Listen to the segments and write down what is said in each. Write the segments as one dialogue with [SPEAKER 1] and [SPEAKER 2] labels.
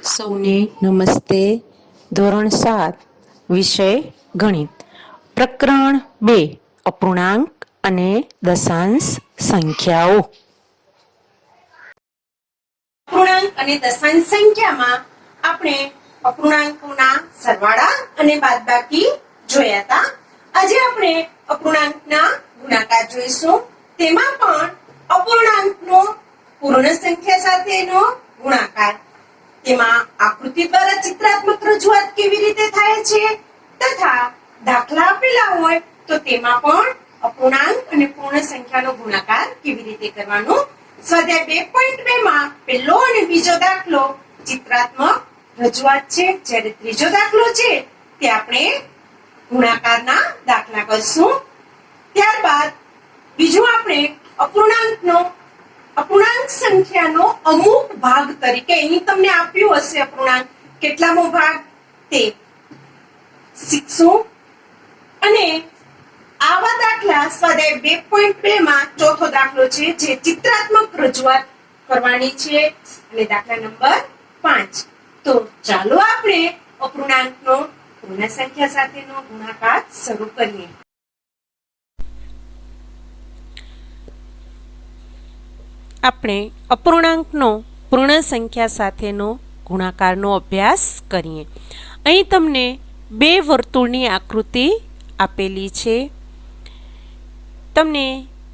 [SPEAKER 1] સૌને નમસ્તે. ધોરણ 7 વિષય ગણિત, પ્રકરણ 2 અપૂર્ણાંક અને દશાંશ સંખ્યાઓ.
[SPEAKER 2] અપૂર્ણાંક અને દશાંશ સંખ્યામાં આપણે અપૂર્ણાંકોના સરવાળા અને બાદબાકી જોયા હતા. આજે આપણે અપૂર્ણાંકના ગુણાકાર જોઈશું. તેમાં પણ અપૂર્ણાંકનો પૂર્ણ સંખ્યા સાથેનો ગુણાકાર, તેમાં આકૃતિ દ્વારા ચિત્રાત્મક રજૂઆત કેવી રીતે થાય છે તથા દાખલા આપેલા હોય તો તેમાં પણ અપૂર્ણાંક અને પૂર્ણ સંખ્યાનો ગુણાકાર કેવી રીતે કરવાનો. સ્વાધ્યાય 2.2 માં પહેલો અને બીજો દાખલો ચિત્રાત્મક રજૂઆત છે, જ્યારે ત્રીજો દાખલો છે તે આપણે ગુણાકારના દાખલા કરશું. ત્યારબાદ બીજું આપણે અપૂર્ણાંક સંખ્યાનો અમુક ભાગ તરીકે અહીં તમને આપ્યું હશે અપૂર્ણાંક કેટલામો ભાગ તે શીખશું. અને આવા દાખલા સ્વાધ્યાય 2.2 માં ચોથો દાખલો છે જે ચિત્રાત્મક રજૂઆત કરવાની છે અને દાખલા નંબર 5. તો ચાલો આપણે અપૂર્ણાંકનો પૂર્ણ સંખ્યા સાથેનો ગુણાકાર શરૂ કરીએ.
[SPEAKER 3] આપણે અપૂર્ણાંકનો પૂર્ણ સંખ્યા સાથેનો ગુણાકારનો અભ્યાસ કરીએ. અહીં તમને બે વર્તુળની આકૃતિ આપેલી છે. તમને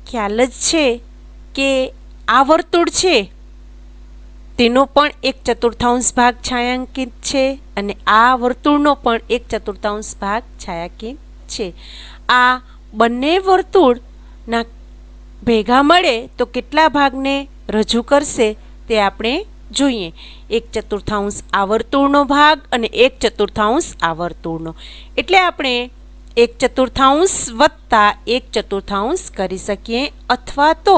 [SPEAKER 3] ખ્યાલ જ છે કે આ વર્તુળ છે તેનો પણ 1/4 ભાગ છાયાંકિત છે અને આ વર્તુળનો પણ 1/4 ભાગ છાયાંકિત છે. આ બંને વર્તુળના ભેગા મળે તો કેટલા ભાગને રજૂ કરશે તે આપણે જોઈએ. 1/4 આ વર્તુળનો ભાગ અને 1/4 આ વર્તુળનો, એટલે આપણે 1/4 વત્તા 1/4 કરી શકીએ. અથવા તો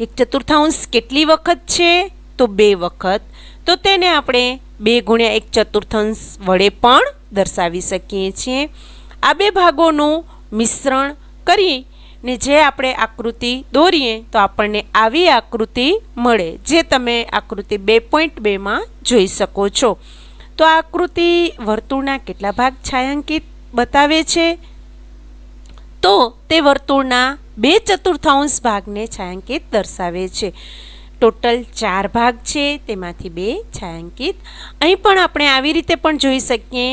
[SPEAKER 3] 1/4 કેટલી વખત છે તો 2 વખત, તો તેને આપણે 2 ગુણ્યા 1/4 વડે પણ દર્શાવી શકીએ છીએ. આ બે ભાગોનું મિશ્રણ કરી ને જે આપણે આકૃતિ દોરીએ તો આપણને આવી આકૃતિ મળે, જે તમે આકૃતિ 2.2 માં જોઈ શકો છો. તો આ આકૃતિ વર્તુળના કેટલા ભાગ છાયાંકિત બતાવે છે? તો તે વર્તુળના 2/4 ભાગને છાયાંકિત દર્શાવે છે. ટોટલ 4 ભાગ છે, તેમાંથી 2 છાયાંકિત. અહીં પણ આપણે આવી રીતે પણ જોઈ શકીએ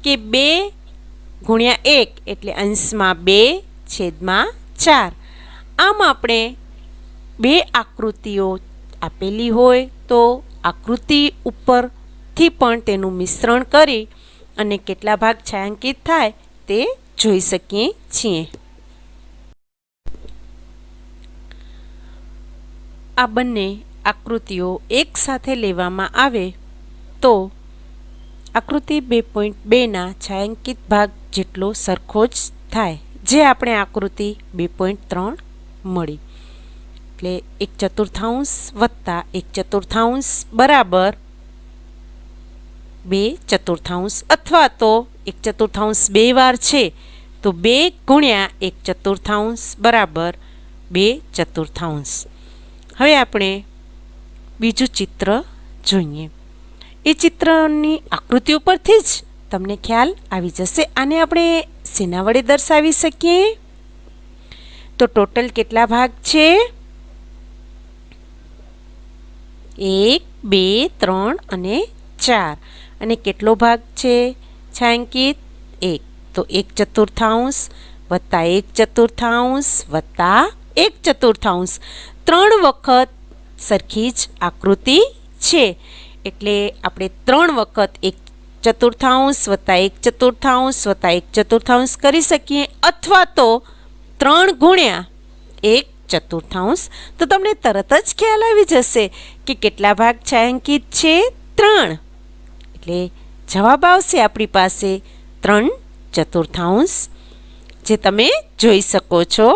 [SPEAKER 3] કે 2 ગુણ્યા 1 એટલે અંશમાં 2/4. આમ આપણે બે આકૃતિઓ આપેલી હોય તો આકૃતિ ઉપરથી પણ તેનું મિશ્રણ કરી અને કેટલા ભાગ છાયાંકિત થાય તે જોઈ શકીએ છીએ. આ બંને આકૃતિઓ એક સાથે લેવામાં આવે તો આકૃતિ 2.2 ના છાયાંકિત ભાગ જેટલો સરખો જ થાય, જે આપણે આકૃતિ 2.3 મળી. એટલે 1/4 વત્તા 1/4 બરાબર 2/4, અથવા તો 1/4 બે વાર છે તો 2 ગુણ્યા 1/4 બરાબર 2/4. હવે આપણે બીજું ચિત્ર જોઈએ. એ ચિત્રની આકૃતિ ઉપરથી જ તમને ખ્યાલ આવી જશે. આને આપણે શેના વડે દર્શાવી શકીએ? તો ટોટલ કેટલા ભાગ છે? 1, 2, 3 અને 4. અને કેટલો ભાગ છે છાયાંકિત? 1. તો 1/4 વત્તા 1/4 વત્તા 1/4, 3 વખત સરખી જ આકૃતિ છે. એટલે આપણે 3 વખત 1/4 વત્તા 1/4 વત્તા 1/4 કરી શકીએ, અથવા તો 3 ગુણ્યા 1/4. તો તમને તરત જ ખ્યાલ આવી જશે કે કેટલા ભાગ છાયાંકિત છે? 3. એટલે જવાબ આવશે આપણી પાસે 3/4, જે તમે જોઈ શકો છો.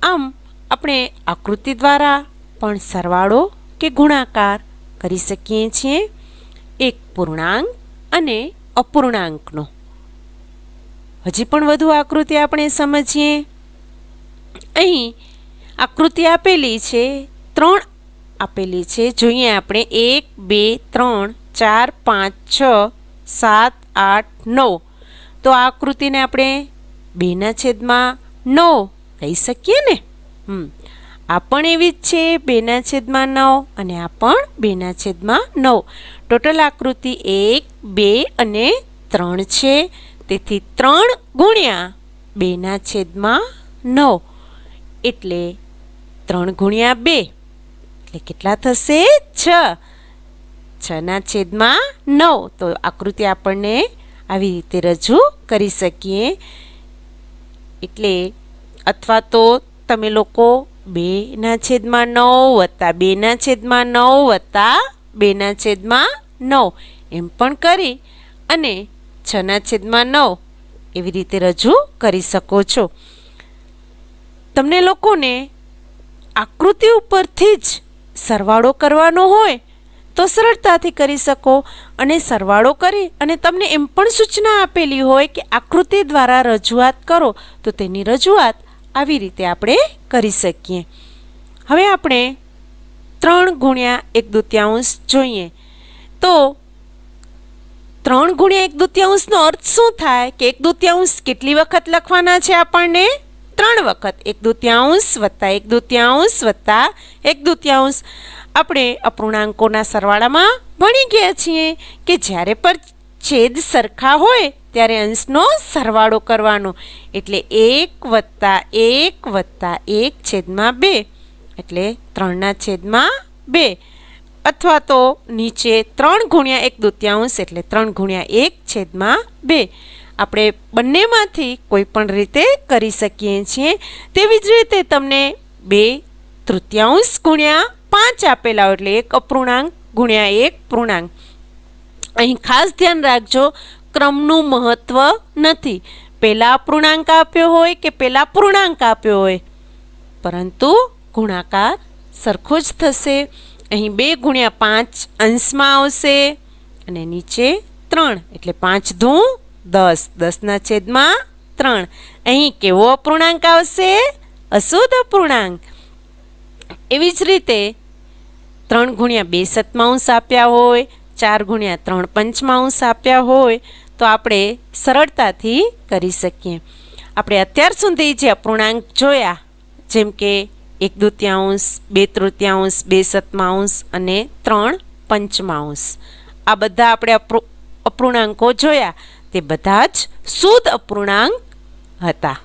[SPEAKER 3] આમ આપણે આકૃતિ દ્વારા પણ સરવાળો કે ગુણાકાર કરી શકીએ છીએ, એક પૂર્ણાંક અને અપૂર્ણાંકનો. હજી પણ વધુ આકૃતિ આપણે સમજીએ. અહીં આકૃતિ આપેલી છે, 3 આપેલી છે. જોઈએ આપણે 1, 2, 3 4 5 6 7 8 9. તો આ આકૃતિને આપણે 2/9 કહી શકીએ ને. આ પણ એવી જ છે 2/9 અને આ પણ 2/9. ટોટલ આકૃતિ 1 2 અને 3 છે. તેથી 3 ગુણ્યા 2/9 એટલે 3 ગુણ્યા 2 એટલે કેટલા થશે? 6. 6/9. તો આકૃતિ આપણને આવી રીતે રજૂ કરી શકીએ. એટલે અથવા તો તમે લોકો 2/9 વત્તા 2/9 વત્તા 2/9 એમ પણ કરી અને 6/9 એવી રીતે રજૂ કરી શકો છો. તમને લોકોને આકૃતિ ઉપરથી જ સરવાળો કરવાનો હોય તો સરળતાથી કરી શકો. અને સરવાળો કરી અને તમને એમ પણ સૂચના આપેલી હોય કે આકૃતિ દ્વારા રજૂઆત કરો તો તેની રજૂઆત આવી રીતે આપણે કરી શકીએ. હવે આપણે 3 ગુણ્યા 1/2 જોઈએ. તો 3 ગુણ્યા 1/2 અર્થ શું થાય કે 1/2 કેટલી વખત લખવાના છે? આપણને 3 વખત. 1/2 વત્તા 1/2 વત્તા 1/2. આપણે અપૂર્ણાંકોના સરવાળામાં ભણી ગયા છીએ કે જ્યારે પણ છેદ સરખા હોય ત્યારે અંશનો સરવાળો કરવાનો. એટલે 1 વત્તા 1 વત્તા 1/2 એટલે 3/2. અથવા તો નીચે 3 ગુણ્યા 1/2 એટલે 3 ગુણ્યા 1/2. આપણે બંનેમાંથી કોઈ પણ રીતે કરી શકીએ છીએ. તેવી જ રીતે તમને 2/3 ગુણ્યા 5 આપેલા હોય એટલે 1 અપૂર્ણાંક ગુણ્યા 1 પૂર્ણાંક. અહીં ખાસ ધ્યાન રાખજો, ક્રમનું મહત્વ નથી. પહેલા અપૂર્ણાંક આપ્યો હોય કે પહેલા પૂર્ણાંક આપ્યો હોય, પરંતુ ગુણાકાર સરખો જ થશે. અહીં 2 ગુણ્યા 5 અંશમાં આવશે અને નીચે 3 એટલે 5 દુ 10, 10/3. અહીં કેવો અપૂર્ણાંક આવશે? અશુદ્ધ અપૂર્ણાંક. એવી જ રીતે 3 ગુણ્યા 2/7 આપ્યા હોય, 4 ગુણ્યા 3/5 આપ્યા હોય તો આપણે સરળતાથી કરી શકીએ. આપણે અત્યાર સુધી જે અપૂર્ણાંક જોયા જેમ કે 1/2, 2/3, 2/7 અને 3/5, આ બધા આપણે અપૂર્ણાંકો જોયા તે બધા જ શુદ્ધ અપૂર્ણાંક હતા.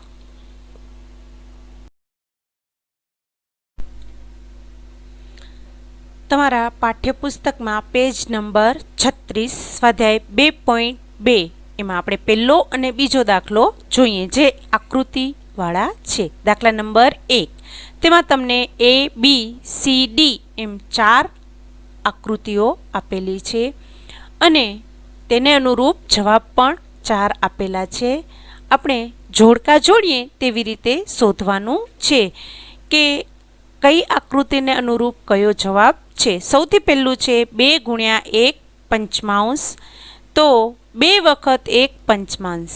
[SPEAKER 3] તમારા પાઠ્યપુસ્તકમાં પેજ નંબર 36 સ્વાધ્યાય 2.2 એમાં આપણે પહેલો અને બીજો દાખલો જોઈએ જે આકૃતિવાળા છે. દાખલા નંબર 1. તેમાં તમને A, B, C, D એમ 4 આકૃતિઓ આપેલી છે અને તેને અનુરૂપ જવાબ પણ 4 આપેલા છે. આપણે જોડકા જોડીએ તેવી રીતે શોધવાનું છે કે કઈ આકૃતિને અનુરૂપ કયો જવાબ છે. સૌથી પહેલું છે 2 ગુણ્યા 1/5. તો 2 વખત 1/5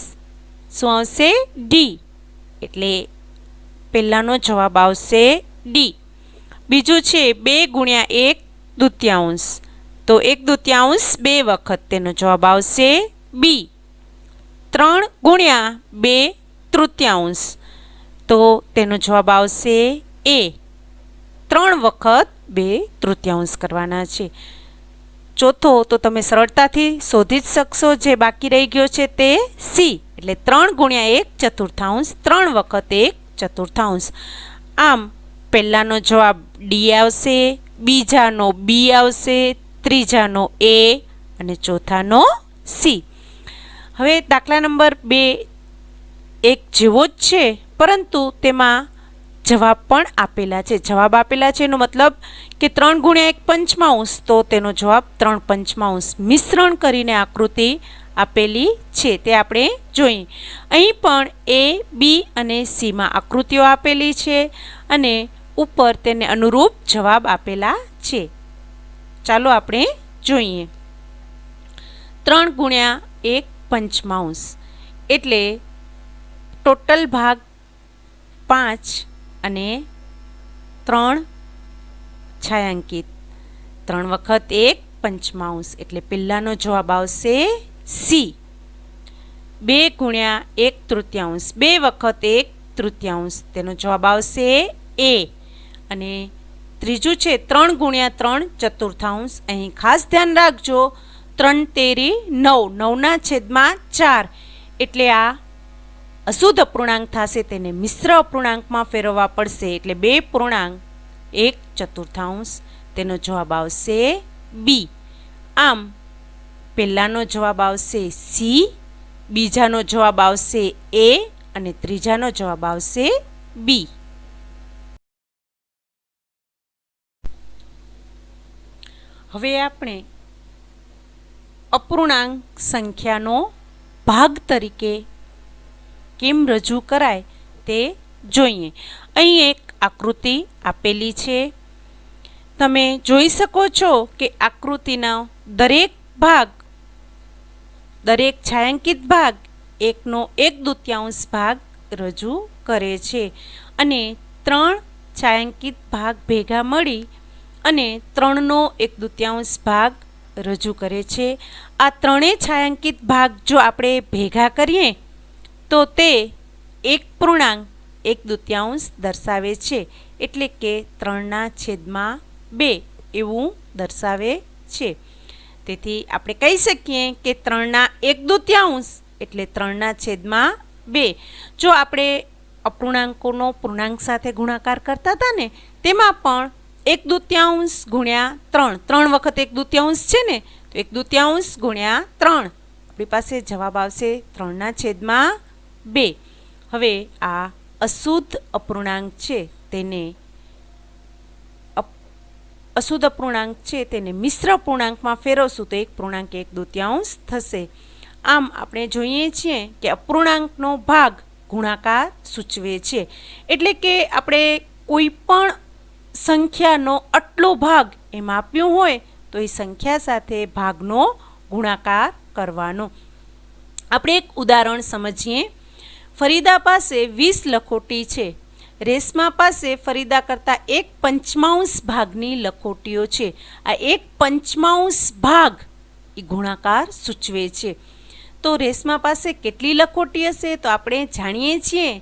[SPEAKER 3] શું આવશે? D. એટલે પહેલાનો જવાબ આવશે D. બીજું છે 2 ગુણ્યા 1/2. તો 1/2 2 વખત તેનો જવાબ આવશે B. 3 ગુણ્યા 2/3 તો તેનો જવાબ આવશે A. 3 વખત 2/3 કરવાના છે. ચોથો તો તમે સરળતાથી શોધી જ શકશો, જે બાકી રહી ગયો છે તે C. એટલે 3 ગુણ્યા 1/4, 3 વખત 1/4. આમ પહેલાનો જવાબ D આવશે, બીજાનો B આવશે, ત્રીજાનો A અને ચોથાનો C. હવે દાખલા નંબર 2 એક જેવો જ છે પરંતુ તેમાં જવાબ પણ આપેલા છે. જવાબ આપેલા છે એનો મતલબ કે 3 ગુણ્યા 1/5 તો તેનો જવાબ 3/5 મિશ્રણ કરીને આકૃતિ આપેલી છે તે આપણે જોઈએ. અહીં પણ A, B અને C માં આકૃતિઓ આપેલી છે અને ઉપર તેને અનુરૂપ જવાબ આપેલા છે. ચાલો આપણે જોઈએ. 3 ગુણ્યા 1/5 એટલે ટોટલ ભાગ 5 અને 3 છાयांકિત. 3 વખત 1 પંચમાંશ એટલે પહેલાનો જવાબ આવશે સી. 2 ગુણ્યા 1/3 2 વખત 1/3 તેનો જવાબ આવશે એ. અને ત્રીજું છે 3 ગુણ્યા 3/4. અહીં ખાસ ધ્યાન રાખજો 3 તેરી 9 9ના છેદમાં 4 એટલે આ અશુદ્ધ અપૂર્ણાંક થશે, તેને મિશ્ર અપૂર્ણાંકમાં ફેરવવા પડશે એટલે 2.1/4 તેનો જવાબ આવશે બી. આમ પહેલાનો જવાબ આવશે સી, બીજાનો જવાબ આવશે એ અને ત્રીજાનો જવાબ આવશે બી. હવે આપણે અપૂર્ણાંક સંખ્યાનો ભાગ તરીકે કેમ રજૂ કરાય તે જોઈએ. અહીં એક આકૃતિ આપેલી છે. તમે જોઈ શકો છો કે આકૃતિનો દરેક ભાગ, દરેક છાંયાંકિત ભાગ 1/1/2 ભાગ રજૂ કરે છે અને 3 છાંયાંકિત ભાગ ભેગા મળી અને 3/1/2 ભાગ રજૂ કરે છે. આ ત્રણેય છાંયાંકિત ભાગ જો આપણે ભેગા કરીએ તો તે 1.1/2 દર્શાવે છે, એટલે કે 3/2 એવું દર્શાવે છે. તેથી આપણે કહી શકીએ કે 3/1/2 એટલે 3/2. જો આપણે અપૂર્ણાંકોનો પૂર્ણાંક સાથે ગુણાકાર કરતા હતા ને, તેમાં પણ 1/2 ગુણ્યા 3 3 વખત 1/2 છે ને, તો 1/2 ગુણ્યા 3 આપણી પાસે જવાબ આવશે 3/2. હવે આ અશુદ્ધ અપૂર્ણાંક છે તેને મિશ્ર અપૂર્ણાંકમાં ફેરવશું તો 1.1/2 થશે. આમ આપણે જોઈએ છીએ કે અપૂર્ણાંકનો ભાગ ગુણાકાર સૂચવે છે, એટલે કે આપણે કોઈ પણ સંખ્યાનો આટલો ભાગ એમ આપ્યું હોય તો એ સંખ્યા સાથે ભાગનો ગુણાકાર કરવાનો. આપણે એક ઉદાહરણ સમજીએ. ફરીદા પાસે 20 લખોટી છે. રેશમા પાસે ફરીદા કરતાં 1/5 ભાગની લખોટીઓ છે. આ 1/5 ભાગ એ ગુણાકાર સૂચવે છે. તો રેશમા પાસે કેટલી લખોટી હશે? તો આપણે જાણીએ છીએ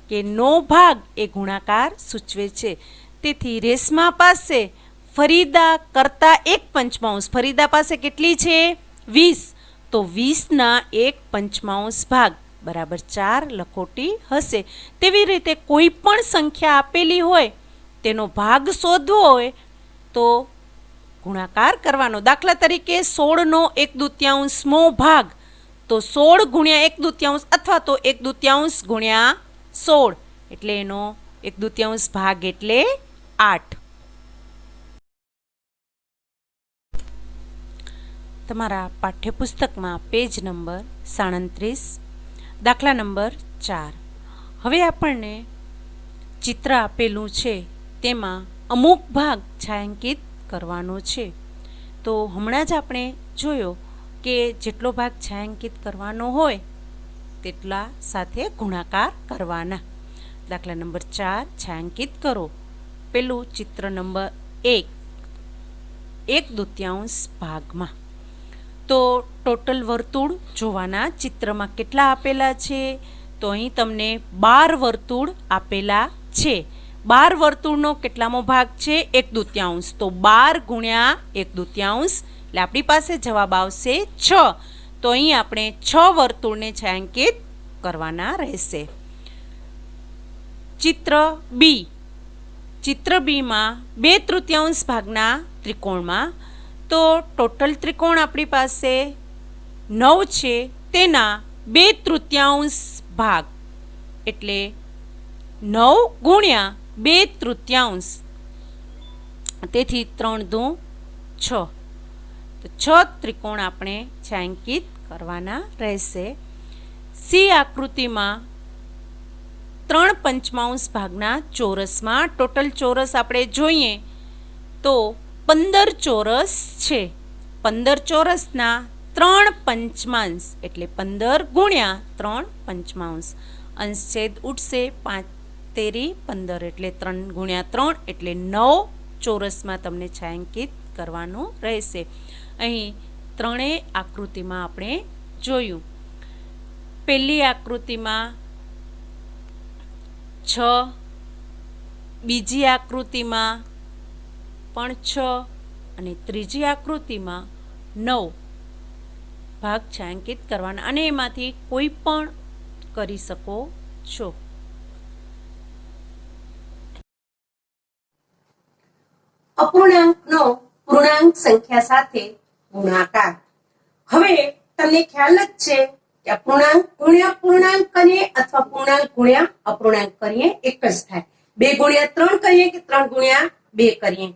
[SPEAKER 3] કે 9 ભાગ એ ગુણાકાર સૂચવે છે. તેથી રેશમા પાસે ફરીદા કરતાં 1/5, ફરીદા પાસે કેટલી છે? 20, તો 20/1/5 ભાગ બરાબર 4 લખોટી હશે. તેવી રીતે કોઈ પણ સંખ્યા આપેલી હોય તેનો ભાગ શોધવો હોય તો ગુણાકાર કરવાનો. દાખલા તરીકે 16/1/2મો ભાગ, તો 16 ગુણ્યા 1/2 અથવા તો 1/2 ગુણ્યા 16 એટલે એનો 1/2 ભાગ એટલે 8. તમારા પાઠ્યપુસ્તકમાં પેજ નંબર 37, દાખલા નંબર 4. હવે આપણને ચિત્ર આપેલું છે, તેમાં અમુક ભાગ છાંયાંકિત કરવાનો છે. તો હમણાં જ આપણે જોયો કે જેટલો ભાગ છાંયાંકિત કરવાનો હોય તેટલા સાથે ગુણાકાર કરવાના. દાખલા નંબર 4 છાંયાંકિત કરો. પેલું ચિત્ર નંબર 1 1/2 ભાગમાં. તો ટોટલ વર્તુળ જોવાના. ચિત્રમાં કેટલા આપેલા છે? તો અહીં તમને 12 વર્તુળ આપેલા છે. 12 વર્તુળનો કેટલામો ભાગ છે? 1/2. તો 12 ગુણ્યા 1/2 એટલે આપણી પાસે જવાબ આવશે 6. તો અહીં આપણે 6 વર્તુળને છાંયાંકિત કરવાના રહેશે. ચિત્ર બી. ચિત્ર બીમાં 2/3 ભાગના ત્રિકોણમાં. તો ટોટલ ત્રિકોણ આપણી પાસે 9 છે, તેના 2/3 ભાગ એટલે 9 ગુણ્યા 2/3. તેથી 3 દુ 6. તો 6 ત્રિકોણ આપણે છાંયાંકિત કરવાના રહેશે. સી આકૃતિમાં 3/5 ભાગના ચોરસમાં ટોટલ ચોરસ આપણે જોઈએ તો 15 ચોરસ છે. 15 ચોરસના 3/5 એટલે 15 ગુણ્યા 3/5. અંશ છેદ ઉઠશે, 5 તેરી 15 એટલે 3 ગુણ્યા 3 એટલે 9 ચોરસમાં તમને છાંયાંકિત કરવાનું રહેશે. અહીં ત્રણેય આકૃતિમાં આપણે જોયું. પહેલી આકૃતિમાં 6, બીજી આકૃતિમાં પણ 6 અને ત્રીજી આકૃતિમાં 9 ભાગ છાંયાંકિત કરવાના અને એમાંથી કોઈ પણ કરી શકો છો.
[SPEAKER 2] અપૂર્ણાંકનો પૂર્ણાંક સંખ્યા સાથે ગુણાકાર. હવે તમને ખ્યાલ જ છે કે અપૂર્ણાંક ગુણ્યા પૂર્ણાંક કરીએ અથવા પૂર્ણાંક ગુણ્યા અપૂર્ણાંક કરીએ એક જ થાય. 2 ગુણ્યા 3 કરીએ કે 3 ગુણ્યા 2 કરીએ,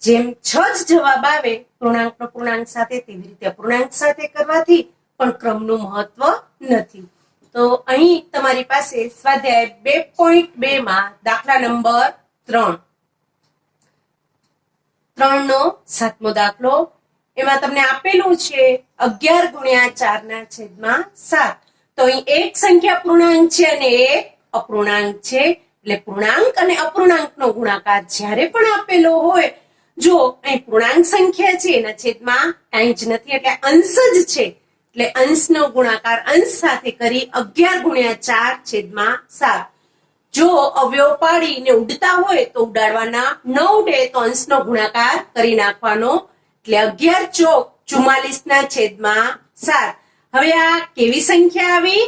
[SPEAKER 2] જેમ 6 જ જવાબ આવે પૂર્ણાંકનો પૂર્ણાંક સાથે, તેવી રીતે અપૂર્ણાંક સાથે કરવાથી પણ ક્રમનું મહત્વ નથી. તો અહીં તમારી પાસે સ્વાધ્યાય 2.2 માં દાખલા નંબર 3 નો 7મો દાખલો. એમાં તમને આપેલું છે 11 ગુણ્યા 4 ના છેદમાં 7. તો અહીં એક સંખ્યા પૂર્ણાંક છે અને એક અપૂર્ણાંક છે. એટલે પૂર્ણાંક અને અપૂર્ણાંકનો ગુણાકાર જ્યારે પણ આપેલો હોય, જો અહીં પૂર્ણાંક સંખ્યા છે એના છેદમાં કાંઈ જ નથી એટલે અંશ જ છે, એટલે અંશનો ગુણાકાર અંશ સાથે કરી 11 ગુણ્યા 4 છેદમાં 7. જો અવયવ પાડીને ઉડતા હોય તો ઉડાડવાના, ન ઉડે તો અંશનો ગુણાકાર કરી નાખવાનો, એટલે 11 ચોક 44 ના છેદમાં 7. હવે આ કેવી સંખ્યા આવી?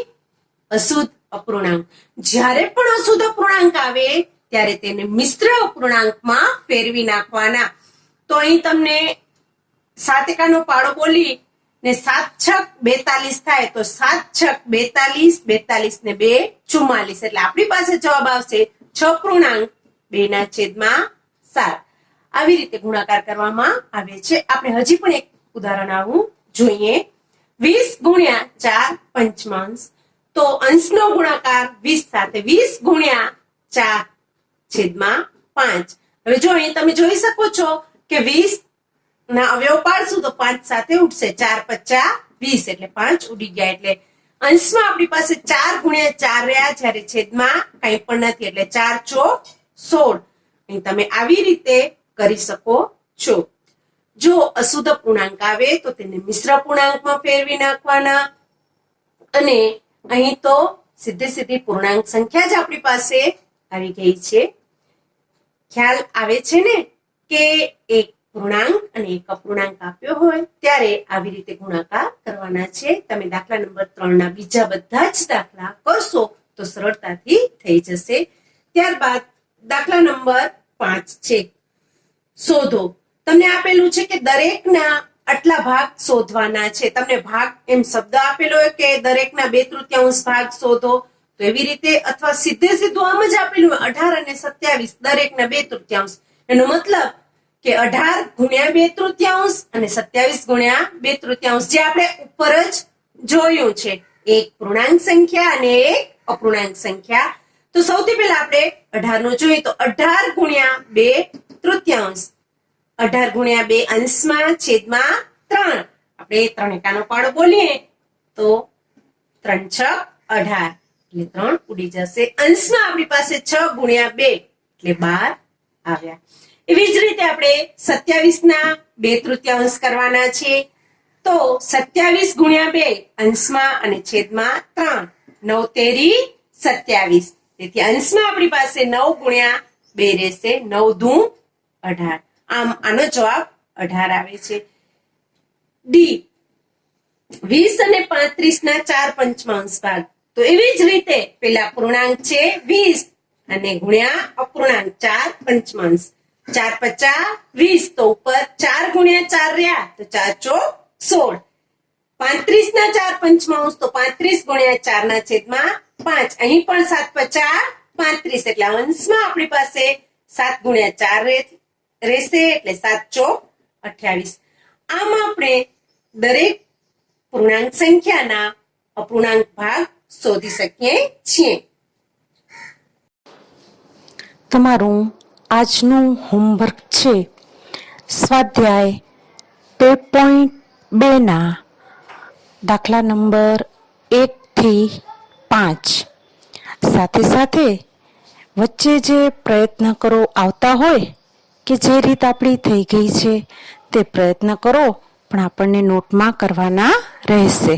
[SPEAKER 2] અશુદ્ધ અપૂર્ણાંક. જ્યારે પણ અશુદ્ધ અપૂર્ણાંક આવે ત્યારે તેને મિશ્ર અપૂર્ણાંકમાં ફેરવી નાખવાના. તો અહીં તમને 7 એકાનો પાડો બોલી ને 7 છક 42 થાય, તો 7 છક 42, 42 ને 2 44. એટલે આપણી પાસે જવાબ આવશે 6 પૂર્ણાંક 2 ના છેદમાં 7. આવી રીતે ગુણાકાર કરવામાં આવે છે. આપણે હજી પણ એક ઉદાહરણ આવું જોઈએ. 20 ગુણ્યા 4 પંચમાંશ. તો અંશનો ગુણાકાર 20 સાથે 20 ગુણ્યા 4 છેદમાં 5. હવે જો અહીં તમે જોઈ શકો છો કે 20 ના અવયવ પાડશું તો 5 સાથે ઉડશે. 4 પચ્ચા 20 એટલે 5 ઉડી ગયા. એટલે અંશમાં આપણી પાસે 4 ગુણ્યા 4 રહ્યા, જ્યારે છેદમાં કંઈ પણ નથી એટલે 4 ચોક 16. અહીં તમે આવી રીતે કરી શકો છો. જો અશુદ્ધ પૂર્ણાંક આવે તો તેને મિશ્ર પૂર્ણાંકમાં ફેરવી નાખવાના, અને અહીં તો સીધી પૂર્ણાંક સંખ્યા જ આપણી પાસે આવી ગઈ છે. ખ્યાલ આવે છે ને કે એક પૂર્ણાંક અને એક અપૂર્ણાંક આપ્યો હોય ત્યારે આવી રીતે ગુણાકાર કરવાના છે. તમે દાખલા નંબર 3 ના બીજા બધા જ દાખલા કરશો તો સરળતાથી થઈ જશે. ત્યારબાદ દાખલા નંબર 5 છે, શોધો. તમને આપેલું છે કે દરેકના આટલા ભાગ શોધવાના છે. તમને ભાગ એમ શબ્દ આપેલો હોય કે દરેકના 2/3 ભાગ શોધો, તો એવી રીતે અથવા સીધું આમ જ આપેલું હોય 18 અને 27 દરેકના 2/3. એનો મતલબ કે 18 ગુણ્યા 2/3 અને 27 ગુણ્યા 2/3, જે આપણે ઉપર જ જોયું છે. એક પૂર્ણાંક સંખ્યા અને એક અપૂર્ણાંક સંખ્યા. તો સૌથી પહેલા આપણે 18 નું જોઈએ. તો 18 ગુણ્યા 2/3, 18 ગુણ્યા 2 અંશમાં છેદમાં 3. આપણે 3 એકાનો પાડો બોલીએ તો 3 છક 18 એટલે 3 ઉડી જશે. અંશમાં આપણી પાસે 6 ગુણ્યા 2 એટલે 12 આવ્યા. એવી જ રીતે આપણે 27 ના 2/3 કરવાના છે. તો 27 ગુણ્યા 2 અંશમાં અને છેદમાં 3, 9 તેરી 27. તેથી અંશમાં આપણી પાસે 9 ગુણ્યા 2 રહેશે, 9 દૂ 18. આમ આનો જવાબ 18 આવે છે. ડી 20 અને 35 ના 4 પંચમાંશ ભાગ. તો એવી જ રીતે પેલા પૂર્ણાંક છે 20 અને ગુણ્યા અપૂર્ણાંક 4 પંચમાંશ. 4 પચ્ચા 20, તો ઉપર 4 ગુણ્યા 4 રહ્યા તો 4 ચોક 16. 35 ના 4 પંચમાંશ, તો 35 ગુણ્યા 4 ના છેદમાં 5. અહીં પણ 7 પચ્ચા 35 એટલે અંશમાં આપણી પાસે 7 ગુણ્યા 4 રહેશે એટલે 7 ચોક 28. આમ આપણે દરેક પૂર્ણાંક સંખ્યાના અપૂર્ણાંક ભાગ શોધી શકીએ છીએ.
[SPEAKER 1] તમારું આજનું હોમવર્ક છે સ્વાધ્યાય 2.2 ના દાખલા નંબર 1 થી 5. સાથે સાથે વચ્ચે જે પ્રયત્ન કરો આવતા હોય કે જે રીત આપણી થઈ ગઈ છે તે પ્રયત્ન કરો, પણ આપણને નોટમાં કરવાના રહેશે.